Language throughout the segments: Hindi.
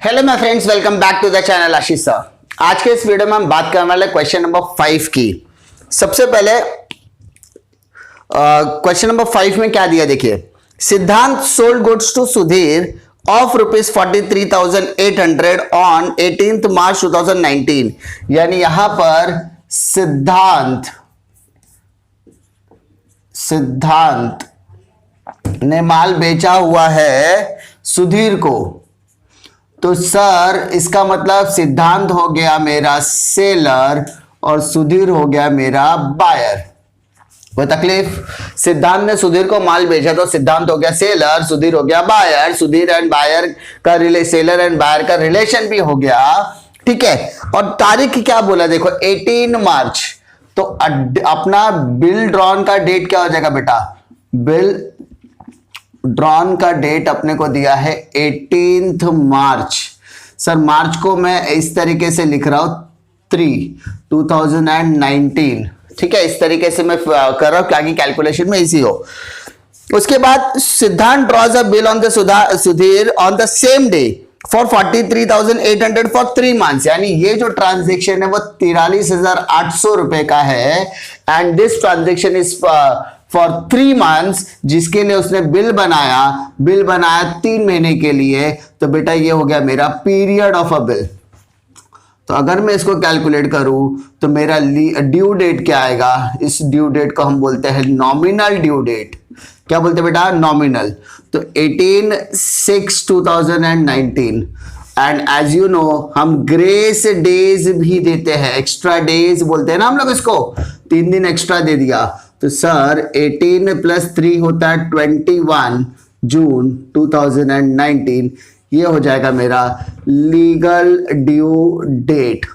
Hello my friends, welcome back to the channel Ashish sir. आज के इस वीडियो में हम बात करने वाले क्वेश्चन नंबर 5 की। सबसे पहले क्वेश्चन नंबर 5 में क्या दिया देखिए। Siddhant sold goods to Sudhir of ₹43,800 on 18 March 2019। यानी यहां पर सिद्धांत ने माल बेचा हुआ है सुधीर को। तो सर इसका मतलब सिद्धांत हो गया मेरा सेलर और सुधीर हो गया मेरा बायर। कोई तकलीफ? सिद्धांत ने सुधीर को माल बेचा तो सिद्धांत हो गया सेलर, सुधीर हो गया बायर। सुधीर एंड बायर का सेलर एंड बायर का रिलेशन भी हो गया, ठीक है। और तारीख क्या बोला देखो, 18 मार्च। तो अपना बिल ड्रॉन का डेट क्या हो जाएगा बेटा? बिल ड्रॉन का डेट अपने को दिया है 18 मार्च। सर मार्च को मैं इस तरीके से लिख रहा हूं 2019, ठीक है। इस तरीके से मैं कर रहा हूं ताकि कैलकुलेशन में इजी हो। उसके बाद सिद्धांत draws a bill on the Sudhir on the same day for 43,800 for 3 months. यानी ये जो ट्रांजेक्शन है वो 43,800 रुपए का है। And this transaction is for 3 months, जिसके लिए उसने बिल बनाया 3 महीने के लिए। तो बेटा ये हो गया मेरा पीरियड ऑफ अ बिल। तो अगर मैं इसको कैलकुलेट करूं तो मेरा ड्यू डेट क्या आएगा? इस ड्यू डेट को हम बोलते हैं नॉमिनल ड्यू डेट। क्या बोलते हैं बेटा? नॉमिनल। तो 18/6/2019। एंड एज यू नो हम ग्रेस डेज भी देते हैं, एक्स्ट्रा डेज बोलते हैं ना हम लोग इसको। 3 दिन एक्स्ट्रा दे दिया तो सर 18 + 3 होता है 21 जून 2019। ये हो जाएगा मेरा लीगल ड्यू डेट।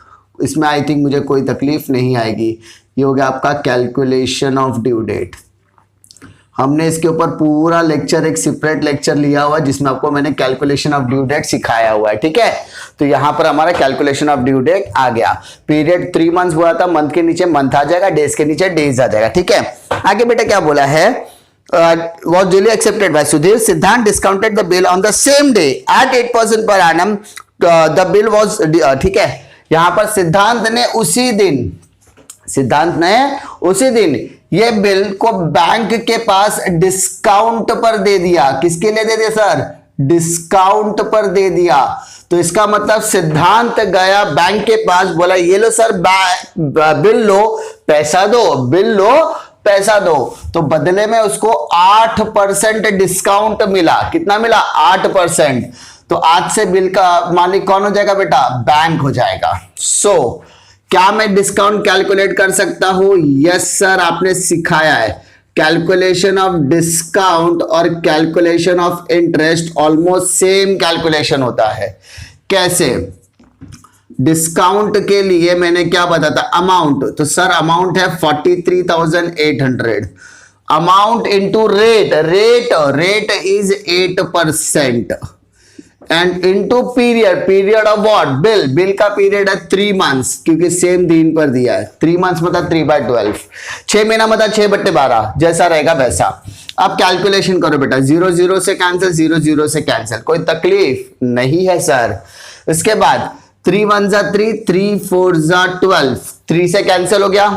इसमें आई थिंक मुझे कोई तकलीफ नहीं आएगी। ये हो गया आपका कैलकुलेशन ऑफ ड्यू डेट। हमने इसके ऊपर पूरा लेक्चर, एक सेपरेट लेक्चर लिया हुआ है जिसमें आपको मैंने कैलकुलेशन ऑफ ड्यू डेट सिखाया हुआ है, ठीक है। तो यहां पर हमारा कैलकुलेशन ऑफ ड्यू डेट आ गया। पीरियड 3 मंथ्स बोला था, मंथ के नीचे मंथ आ जाएगा, डेज के नीचे डेज आ जाएगा, ठीक है। आगे बेटा क्या बोला है? was duly accepted by Sudhir. Siddhant discounted the bill on the same day at 8% per annum. The bill was ठीक है। यहां पर सिद्धांत ने उसी दिन ये बिल को बैंक के पास डिस्काउंट पर दे दिया। किसके लिए दे दिया सर? डिस्काउंट पर दे दिया। तो इसका मतलब सिद्धांत गया बैंक के पास, बोला ये लो सर बिल लो, पैसा दो, बिल लो पैसा दो। तो बदले में उसको 8% डिस्काउंट मिला। कितना मिला? 8%। तो आज से बिल का मालिक कौन हो जाएगा बेटा? बैंक हो जाएगा। क्या मैं डिस्काउंट कैलकुलेट कर सकता हूं? यस सर, आपने सिखाया है। कैलकुलेशन ऑफ डिस्काउंट और calculation of interest almost same calculation होता है। कैसे? डिस्काउंट के लिए मैंने क्या बताया था? अमाउंट। तो सर अमाउंट है 43,800। Amount into rate is 8% and into period of what? Bill का पीरियड है 3 मंथ्स, क्योंकि सेम दिन पर दिया है। 3 मंथ्स मतलब 3/12, 6 महीना मतलब 6/12, जैसा रहेगा वैसा। अब कैलकुलेशन करो बेटा। 0 से कैंसिल, 0 से कैंसिल, कोई तकलीफ नहीं है सर। इसके बाद 3 1 जा 3, 3 4 जा 12, 3 से कैंसिल हो गया।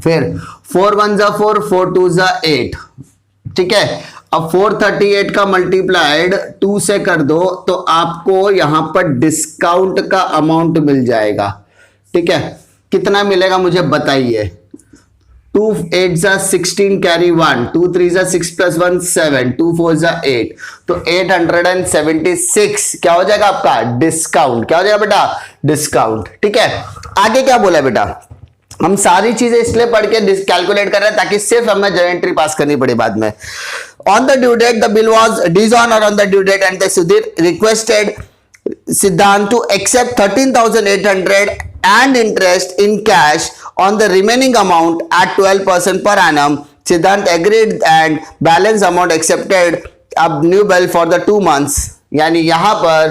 फिर 4 1 जा 4, 4 2 जा 8, ठीक है। अब 438 का मल्टीप्लाइड 2 से कर दो तो आपको यहां पर डिस्काउंट का अमाउंट मिल जाएगा, ठीक है। कितना मिलेगा मुझे बताइए? 2 8 जा 16 कैरी 1, 2 3 जा 6 + 1 7, 2 4 जा 8। तो 876 क्या हो जाएगा आपका? डिस्काउंट। क्या हो जाएगा बेटा? डिस्काउंट, ठीक है। आगे क्या बोला बेटा? हम सारी चीजें इसलिए पढ़ के कैलकुलेट कर रहे हैं ताकि सिर्फ हमें जर्नल एंट्री पास करनी पड़े बाद में। On the due date, the bill was dishonored on the due date, and the Sudhir requested Siddhant to accept 13,800 and interest in cash on the remaining amount at 12% per annum. Siddhant agreed and balance amount accepted a new bill for the 2 months. यानी यहां पर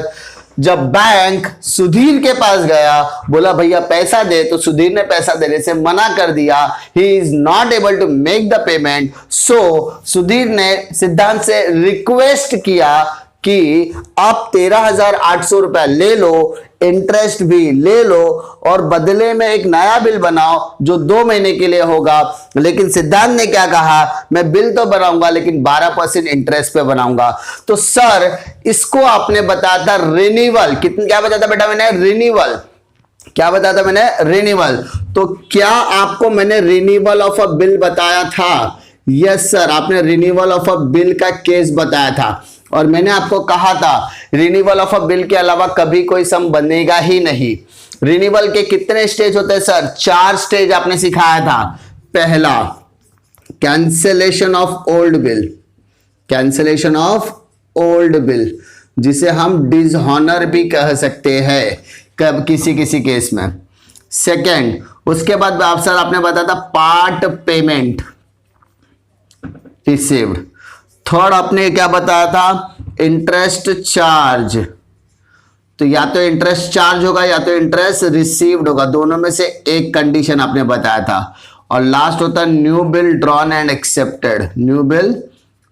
जब बैंक सुधीर के पास गया, बोला भैया पैसा दे, तो सुधीर ने पैसा देने से मना कर दिया। He is not able to make the payment. So Sudhir ने सिद्धांत से रिक्वेस्ट किया कि आप 13,800 रुपया ले लो, इंटरेस्ट भी ले लो और बदले में एक नया बिल बनाओ जो 2 महीने के लिए होगा। लेकिन सिद्धांत ने क्या कहा, मैं बिल तो बनाऊंगा लेकिन 12% इंटरेस्ट पे बनाऊंगा। तो सर इसको आपने बताया था रिन्यूअल, कितना क्या बताया था बेटा मैंने, रिन्यूअल, क्या बताया था मैंने, रिन्यूअल। तो क्या आपको मैंने रिन्यूअल ऑफ अ बिल बताया था? यस सर, आपने रिन्यूअल ऑफ अ बिल का केस बताया था और मैंने आपको कहा था रिन्यूअल ऑफ अ बिल के अलावा कभी कोई सम बनेगा ही नहीं। रिन्यूअल के कितने स्टेज होते हैं सर? 4 स्टेज आपने सिखाया था। पहला cancellation of old bill, cancellation of old bill जिसे हम डिसऑनर भी कह सकते हैं कब किसी किसी केस में। सेकंड, उसके बाद आप सर आपने बताया था पार्ट पेमेंट रिसीव्ड। थर्ड आपने क्या बताया था, इंटरेस्ट चार्ज। तो या तो इंटरेस्ट चार्ज होगा या तो इंटरेस्ट रिसीव्ड होगा, दोनों में से एक कंडीशन आपने बताया था। और लास्ट होता है new bill drawn and accepted, new bill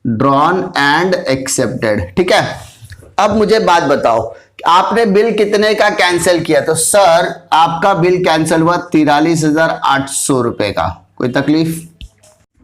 drawn and accepted. ठीक है, अब मुझे बात बताओ आपने बिल कितने का कैंसिल किया? तो सर आपका बिल कैंसिल हुआ 43,800 रुपए का। कोई तकलीफ?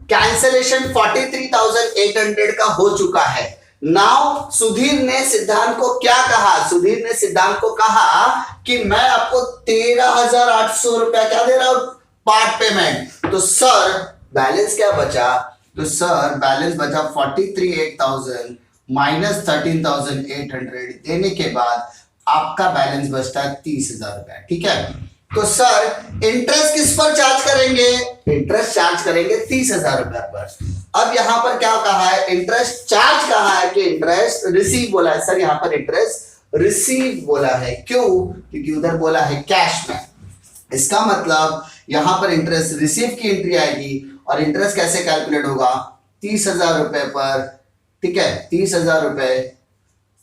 कैंसिलेशन 43,800 का हो चुका है। नाउ सुधीर ने सिद्धांत को क्या कहा? सुधीर ने सिद्धांत को कहा कि मैं आपको 13,800 रुपया क्या दे रहा हूं, पार्ट पेमेंट। तो सर बैलेंस क्या बचा? तो सर बैलेंस बचा 43,800 माइनस 13,800 देने के बाद आपका बैलेंस बचता है 30,000 रुपया। ठीक है, तो सर इंटरेस्ट किस पर चार्ज करेंगे? इंटरेस्ट चार्ज करेंगे 30,000 रुपया पर। अब यहां पर क्या कहा है, इंटरेस्ट चार्ज कहा है कि इंटरेस्ट रिसीव बोला है। सर यहां पर इंटरेस्ट रिसीव बोला है, क्यों? क्योंकि उधर बोला है कैश में। इसका मतलब यहां पर इंटरेस्ट रिसीव की एंट्री आएगी और इंटरेस्ट कैसे कैलकुलेट होगा, 30,000 रुपए पर। ठीक है, 30,000 रुपए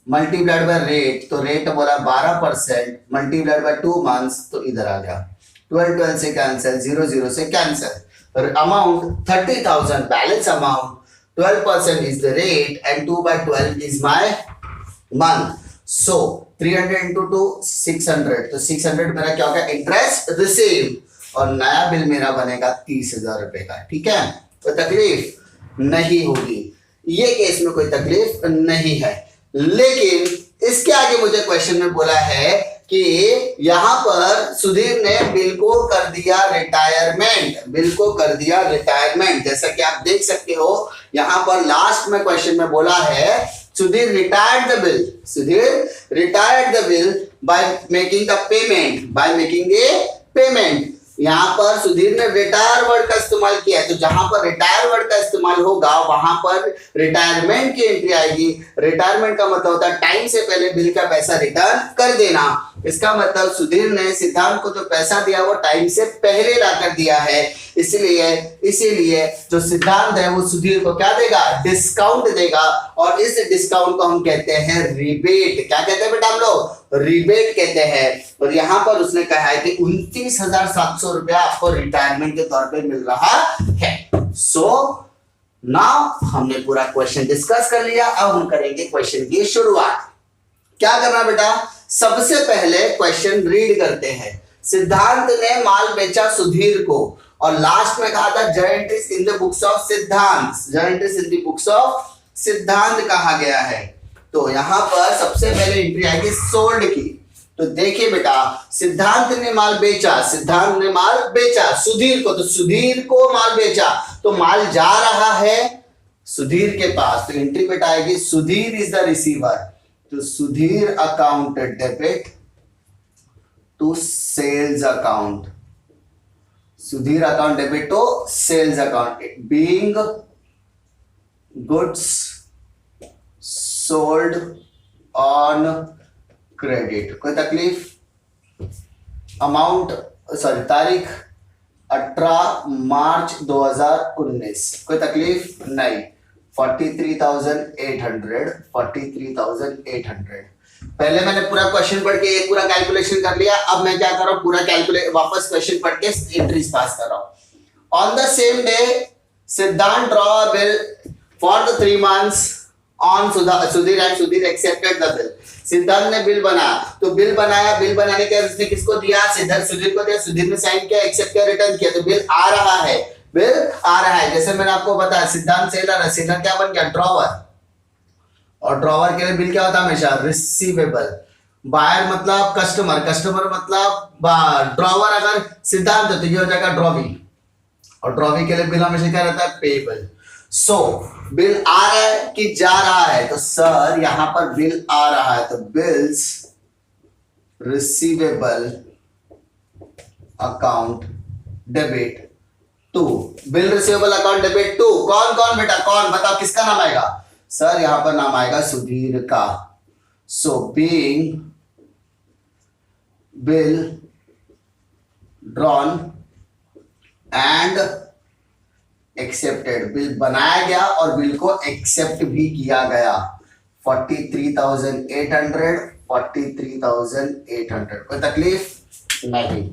मल्टीप्लाइड बाय रेट, तो रेट बोला 12% मल्टीप्लाइड बाय 2 मंथ्स, तो इधर आ गया 12 से कैंसिल, 0 से cancel. Amount 30,000 balance amount, 12% is the rate and 2/12 is my month. So 300 into 2 600, तो 600 मेरा क्या होगा, इंटरेस्ट रिसीव। और नया बिल मेरा बनेगा 30,000 रुपए का। ठीक है, तो तकलीफ नहीं होगी, ये केस में कोई तकलीफ नहीं है। लेकिन इसके आगे मुझे क्वेश्चन में बोला है कि यहां पर सुधीर ने बिल को कर दिया रिटायरमेंट, बिल को कर दिया रिटायरमेंट। जैसा कि आप देख सकते हो यहां पर लास्ट में क्वेश्चन में बोला है Sudhir retired the bill, Sudhir retired the bill by making the payment, by making a payment. यहां पर सुधीर ने रिटायर वर्ड का इस्तेमाल किया है, तो जहां पर रिटायर वर्ड का इस्तेमाल होगा वहां पर रिटायरमेंट की एंट्री आएगी। रिटायरमेंट का मतलब होता है टाइम से पहले बिल का पैसा रिटर्न कर देना। इसका मतलब सुधीर ने सिद्धांत को जो पैसा दिया वो टाइम से पहले लाकर दिया है, इसीलिए जो सिद्धांत है वो सुधीर को क्या देगा, डिस्काउंट देगा। और इस डिस्काउंट को हम कहते हैं रिबेट। क्या कहते हैं बेटा हम लोग, रिबेट कहते हैं। और यहां पर उसने कहा है कि 29,700 रुपया आपको रिटायरमेंट के तौर पे मिल रहा है। सो नाउ हमने पूरा क्वेश्चन डिस्कस कर लिया, अब हम करेंगे क्वेश्चन की शुरुआत। क्या करना बेटा, सबसे पहले क्वेश्चन रीड करते हैं। सिद्धांत ने माल बेचा सुधीर को और लास्ट में कहा था जॉइंट्रीज इन द बुक्स ऑफ सिद्धांत, जॉइंट्रीज इन द बुक्स ऑफ सिद्धांत कहा गया है। तो यहां पर सबसे पहले एंट्री आएगी सोल्ड की। तो देखिए बेटा सिद्धांत ने माल बेचा, सिद्धांत ने माल बेचा सुधीर को, तो सुधीर को माल बेचा, तो माल जा रहा है सुधीर के पास, तो एंट्री बेटा आएगी सुधीर इज द रिसीवर। तो Sudhir account debit to sales account, Sudhir account debit to sales account, being goods sold on credit. कोई तकलीफ? अमाउंट सॉरी तारीख 18 मार्च 2019, कोई तकलीफ नहीं। 43,800, 43,800। पहले मैंने पूरा क्वेश्चन पढ़ के पूरा कैलकुलेशन कर लिया, अब मैं क्या कर रहा हूं, पूरा कैलकुलेट वापस क्वेश्चन पढ़ के एंट्रीज पास कर रहा हूं। ऑन द सेम डे सिद्धांत draw a bill for the 3 months on Sudhir and Sudhir accepted the bill. सिद्धांत ने बिल बनाया, तो बिल बनाया, बिल बनाने के बाद उसने किसको दिया, सिद्धांत सुधीर को दिया, सुधीर ने साइन किया, एक्सेप्ट किया, रिटर्न किया, तो बिल आ रहा है, बिल आ रहा है। जैसे मैंने आपको बताया सिद्धांत सेलर है, सेलर क्या बन गया, ड्रॉवर, और ड्रॉवर के लिए बिल क्या होता है हमेशा, रिसीवेबल। बायर मतलब कस्टमर, कस्टमर मतलब ड्रॉवर, अगर सिद्धांत है तो ये हो जाएगा ड्रॉवी, और ड्रॉवी के लिए बिल हमेशा क्या रहता है, पेबल। सो बिल आ रहा है कि जा रहा है, तो सर यहां पर बिल आ रहा है, तो bills receivable account debit to, bill receivable account debit to कौन कौन बेटा, कौन बताओ किसका नाम आएगा, सर यहां पर नाम आएगा सुधीर का। So being bill drawn and accepted, bill बनाया गया और बिल को एक्सेप्ट भी किया गया, 43,800, 43,800, कोई तकलीफ नहीं।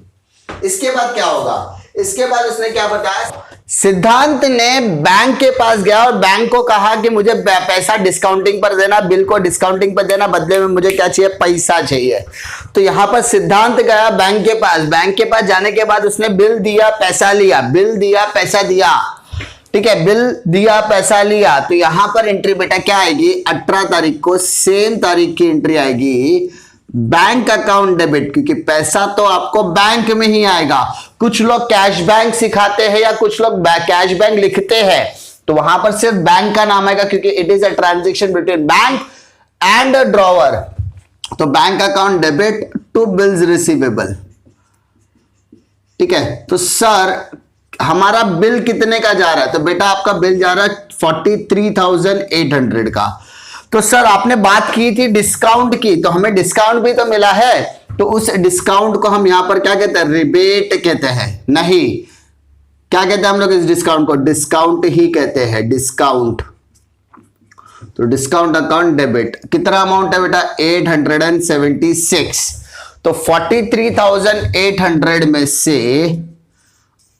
इसके बाद क्या होगा, इसके बाद उसने क्या बताया, सिद्धांत ने बैंक के पास गया और बैंक को कहा कि मुझे पैसा डिस्काउंटिंग पर देना, बिल को डिस्काउंटिंग पर देना, बदले में मुझे क्या चाहिए, पैसा चाहिए। तो यहां पर सिद्धांत गया बैंक के पास, बैंक के पास जाने के बाद उसने बिल दिया, पैसा लिया, बिल दिया, पैसा दिया, ठीक है, बिल दिया, पैसा लिया। तो यहां पर एंट्री बेटा क्या आएगी, 18 तारीख को सेम तारीख की एंट्री आएगी, बैंक अकाउंट डेबिट, क्योंकि पैसा तो आपको बैंक में ही आएगा। कुछ लोग कैश बैंक सिखाते हैं या कुछ लोग कैश बैंक लिखते हैं, तो वहां पर सिर्फ बैंक का नाम आएगा, क्योंकि it is a transaction between bank and a drawer. तो bank account debit to bills receivable, ठीक है। तो सर हमारा बिल कितने का जा रहा है, तो बेटा आपका बिल जा रहा है 43,800 का। तो सर आपने बात की थी डिस्काउंट की, तो हमें डिस्काउंट भी तो मिला है, तो उस डिस्काउंट को हम यहां पर क्या कहते हैं, रिबेट कहते हैं, नहीं क्या कहते हैं हम लोग इस डिस्काउंट को, डिस्काउंट ही कहते हैं, डिस्काउंट। तो डिस्काउंट अकाउंट डेबिट, कितना अमाउंट है बेटा, 876। तो 43,800 में से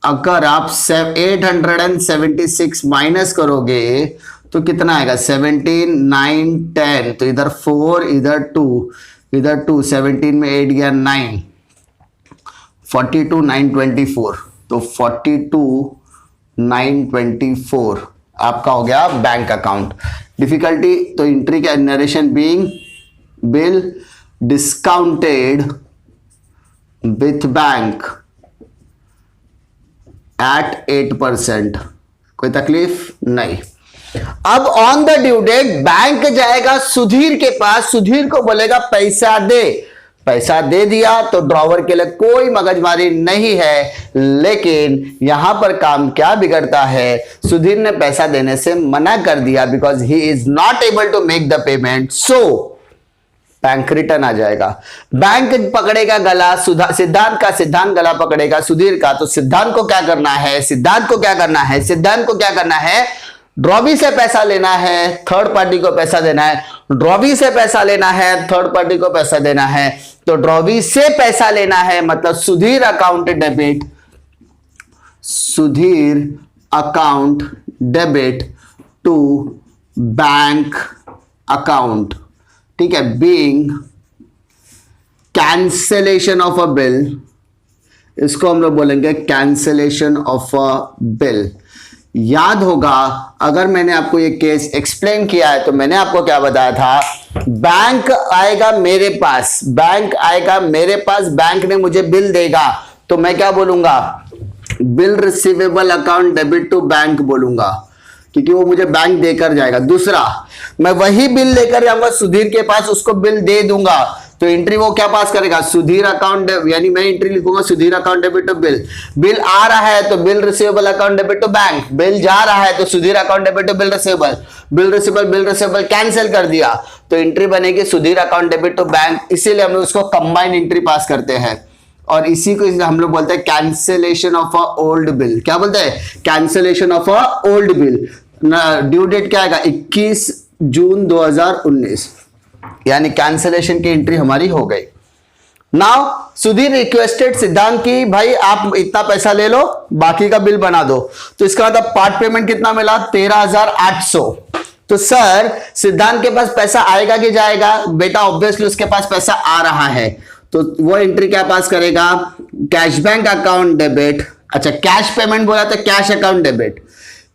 अगर आप 876 माइनस करोगे तो कितना आएगा, 17, 9, 10, तो इधर 4, इधर 2, इधर 2, 17 में 8 गया 9, 42, 924, तो 42, 924 आपका हो गया बैंक अकाउंट। डिफिकल्टी तो एंट्री का narration being bill discounted with bank at 8%, कोई तकलीफ नहीं। अब on the due date bank जाएगा सुधीर के पास, सुधीर को बोलेगा पैसा दे, पैसा दे दिया, तो ड्रॉवर के लिए कोई मगजमारी नहीं है। लेकिन यहां पर काम क्या बिगड़ता है, सुधीर ने पैसा देने से मना कर दिया, because he is not able to make the payment, so bank return आ जाएगा। बैंक पकड़ेगा गला सिद्धांत का, सिद्धांत गला पकड़ेगा सुधीर का, तो सिद्धांत को क्या करना है, सिद्धांत को क्या करना है, सिद्धांत को क्या करना है, ड्रॉवी से पैसा लेना है, थर्ड पार्टी को पैसा देना है, ड्रॉवी से पैसा लेना है, थर्ड पार्टी को पैसा देना है। तो ड्रॉवी से पैसा लेना है मतलब Sudhir account debit, Sudhir account debit to bank account, ठीक है, being cancellation of a bill, इसको हम लोग बोलेंगे कैंसिलेशन ऑफ अ बिल। याद होगा अगर मैंने आपको ये केस एक्सप्लेन किया है तो मैंने आपको क्या बताया था, बैंक आएगा मेरे पास, बैंक आएगा मेरे पास, बैंक ने मुझे बिल देगा, तो मैं क्या बोलूंगा, bill receivable account debit to bank बोलूंगा, क्योंकि वो मुझे बैंक देकर जाएगा। दूसरा, मैं वही बिल लेकर जाऊंगा सुधीर के पास, उसको बिल दे दूंगा, तो एंट्री वो क्या पास करेगा, सुधीर अकाउंट, यानी मैं एंट्री लिखूंगा Sudhir account debit to bill. Bill आ रहा है तो bill receivable account debit to bank, bill जा रहा है तो Sudhir account debit to bill receivable, bill receivable cancel कर दिया, तो एंट्री बनेगी Sudhir account debit to bank. इसीलिए हम लोग उसको कंबाइन एंट्री पास करते हैं, और इसी को हम लोग बोलते हैं cancellation of a old bill. क्या बोलते हैं, cancellation of a old bill. Due date क्या आएगा, 21 जून 2019, यानी कैंसिलेशन की एंट्री हमारी हो गई। नाउ सुधीर रिक्वेस्टेड सिद्धांत की, भाई आप इतना पैसा ले लो, बाकी का बिल बना दो। तो इसका मतलब पार्ट पेमेंट कितना मिला, 13,800, तो सर सिद्धांत के पास पैसा आएगा कि जाएगा? बेटा ऑब्वियसली उसके पास पैसा आ रहा है, तो वो एंट्री क्या पास करेगा? Cash bank account debit. अच्छा कैश पेमेंट बोला तो कैश अकाउंट डेबिट।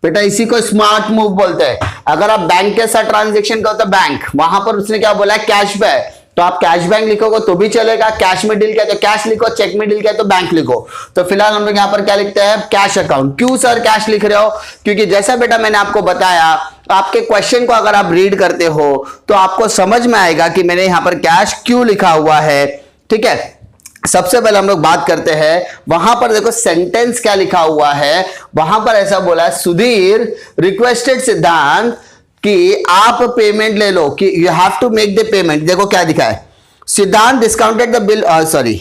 बेटा इसी को स्मार्ट मूव बोलते हैं। अगर आप बैंक के साथ ट्रांजेक्शन करो तो बैंक, वहां पर उसने क्या बोला? कैश बैक, तो आप कैश बैंक लिखोगे तो भी चलेगा। कैश में डील किया तो कैश लिखो, चेक में डील किया तो बैंक लिखो। तो फिलहाल हम लोग यहाँ पर क्या लिखते हैं? Cash account. क्यों सर कैश लिख रहे हो? क्योंकि जैसा बेटा मैंने आपको बताया, आपके क्वेश्चन को अगर आप रीड करते हो तो आपको समझ में आएगा कि मैंने यहां पर कैश क्यों लिखा हुआ है। ठीक है, सबसे पहले हम लोग बात करते हैं, वहां पर देखो सेंटेंस क्या लिखा हुआ है। वहां पर ऐसा बोला है, सुधीर रिक्वेस्टेड सिद्धांत कि आप पेमेंट ले लो, कि you have to make the payment. देखो क्या दिखा है, Siddhant discounted the bill, sorry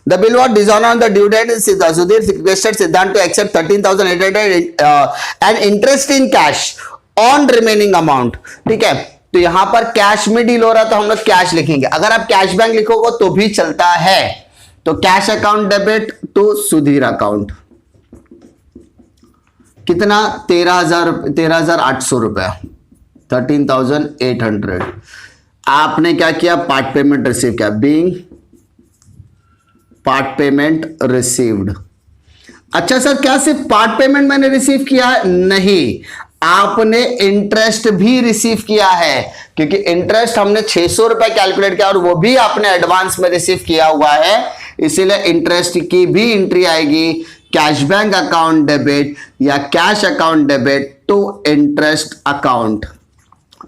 the bill was dishonored on the due date. Sudhir requested Siddhant to accept 13,800 and interest in cash on remaining amount. ठीक है, तो यहां पर कैश में डील हो रहा तो हम लोग कैश लिखेंगे। अगर आप कैश बैंक लिखोगे तो भी चलता है। तो cash account debit to Sudhir account, कितना? 13,800 रुपया, 13,800। आपने क्या किया? पार्ट पेमेंट रिसीव किया, बीइंग पार्ट पेमेंट रिसीव्ड। अच्छा सर क्या सिर्फ पार्ट पेमेंट मैंने रिसीव किया है? नहीं, आपने इंटरेस्ट भी रिसीव किया है, क्योंकि इंटरेस्ट हमने 600 रुपए कैलकुलेट किया और वो भी आपने एडवांस में रिसीव किया हुआ है, इसीलिए इंटरेस्ट की भी एंट्री आएगी कैश बैंक अकाउंट डेबिट या cash account debit to interest account,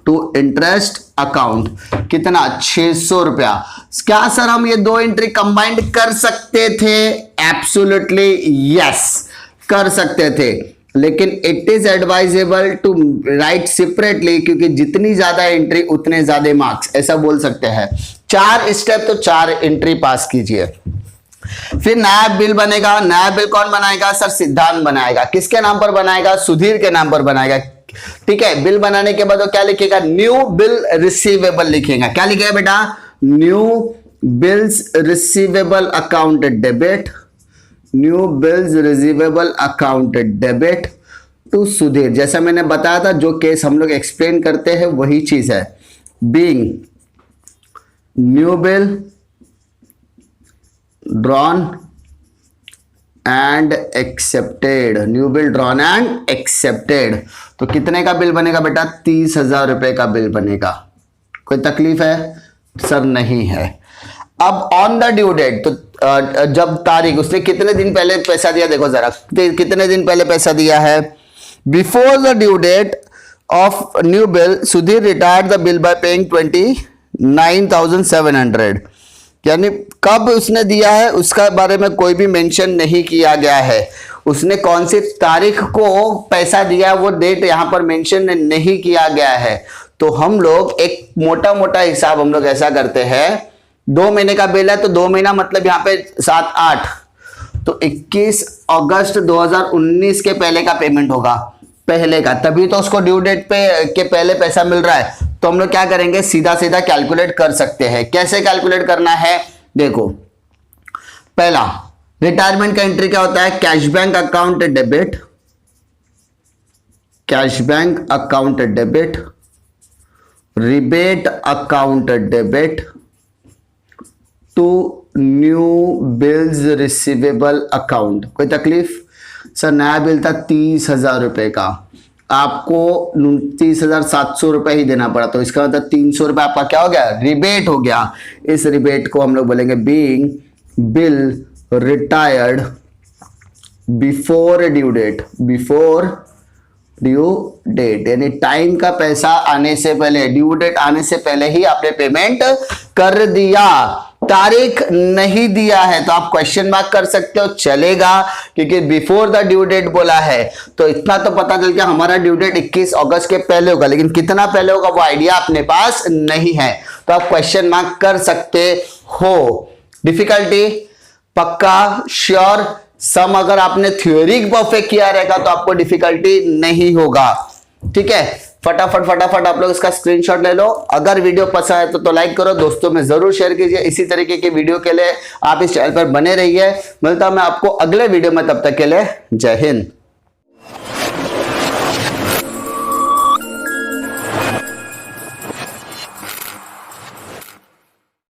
to interest account. कितना? 600 रुपया। क्या सर हम ये दो एंट्री कंबाइंड कर सकते थे? एब्सोल्युटली यस, कर सकते थे, लेकिन it is advisable to write separately, क्योंकि जितनी ज्यादा एंट्री उतने ज्यादा मार्क्स, ऐसा बोल सकते हैं। 4 स्टेप तो 4 एंट्री पास कीजिए। फिर नया बिल बनेगा। नया बिल कौन बनाएगा? सर सिद्धांत बनाएगा। किसके नाम पर बनाएगा? सुधीर के नाम पर बनाएगा। ठीक है, बिल बनाने के बाद वो क्या लिखेगा? न्यू बिल रिसीवेबल लिखेगा। क्या लिखेगा बेटा? New bills receivable account debit, new bills receivable account debit to Sudhir. जैसा मैंने बताया था, जो केस हम लोग एक्सप्लेन करते हैं वही चीज है। Being new bill drawn and accepted, new bill drawn and accepted. तो कितने का बिल बनेगा बेटा? 30,000 रुपए का बिल बनेगा। कोई तकलीफ है? सर नहीं है। अब ऑन द ड्यू डेट, तो जब तारीख, उसने कितने दिन पहले पैसा दिया? देखो जरा, कितने दिन पहले पैसा दिया है? Before the due date of new bill Sudhir retired the bill by paying 29,700। यानी कब उसने दिया है उसका बारे में कोई भी मेंशन नहीं किया गया है। उसने कौन सी तारीख को पैसा दिया वो डेट यहां पर मेंशन नहीं किया गया है। तो हम लोग एक मोटा मोटा हिसाब हम लोग ऐसा करते हैं, 2 महीने का बिल है तो 2 महीना मतलब यहाँ पे 7-8, तो 21 अगस्त 2019 के पहले का पेमेंट होगा, पहले का, तभी तो उसको ड्यू डेट पे के पहले पैसा मिल रहा है। तो हम लोग क्या करेंगे? सीधा सीधा कैलकुलेट कर सकते हैं। कैसे कैलकुलेट करना है? देखो, पहला रिटायरमेंट का एंट्री क्या होता है? Cash bank account debit, cash bank account debit, rebate account debit to new bills receivable account. कोई तकलीफ? सर नया बिल था 30,000 रुपए का, आपको 29,700 रुपए ही देना पड़ा, तो इसका मतलब 300 रुपए आपका क्या हो गया? रिबेट हो गया। इस रिबेट को हम लोग बोलेंगे being bill retired before due date, before due date, यानी टाइम का पैसा आने से पहले, ड्यू डेट आने से पहले ही आपने पेमेंट कर दिया, तारीख नहीं दिया है तो आप क्वेश्चन मार्क कर सकते हो, चलेगा, क्योंकि बिफोर द ड्यू डेट बोला है। तो इतना तो पता चल गया हमारा ड्यू डेट 21 अगस्त के पहले होगा, लेकिन कितना पहले होगा वो आइडिया अपने पास नहीं है, तो आप क्वेश्चन मार्क कर सकते हो। डिफिकल्टी पक्का श्योर, सम अगर आपने थ्योरी परफेक्ट किया रहेगा तो आपको डिफिकल्टी नहीं होगा। ठीक है, फटाफट आप लोग इसका स्क्रीनशॉट ले लो। अगर वीडियो पसंद है तो लाइक करो, दोस्तों में जरूर शेयर कीजिए। इसी तरीके के वीडियो के लिए आप इस चैनल पर बने रहिए। मिलता हूं मैं आपको अगले वीडियो में, तब तक के लिए जय हिंद।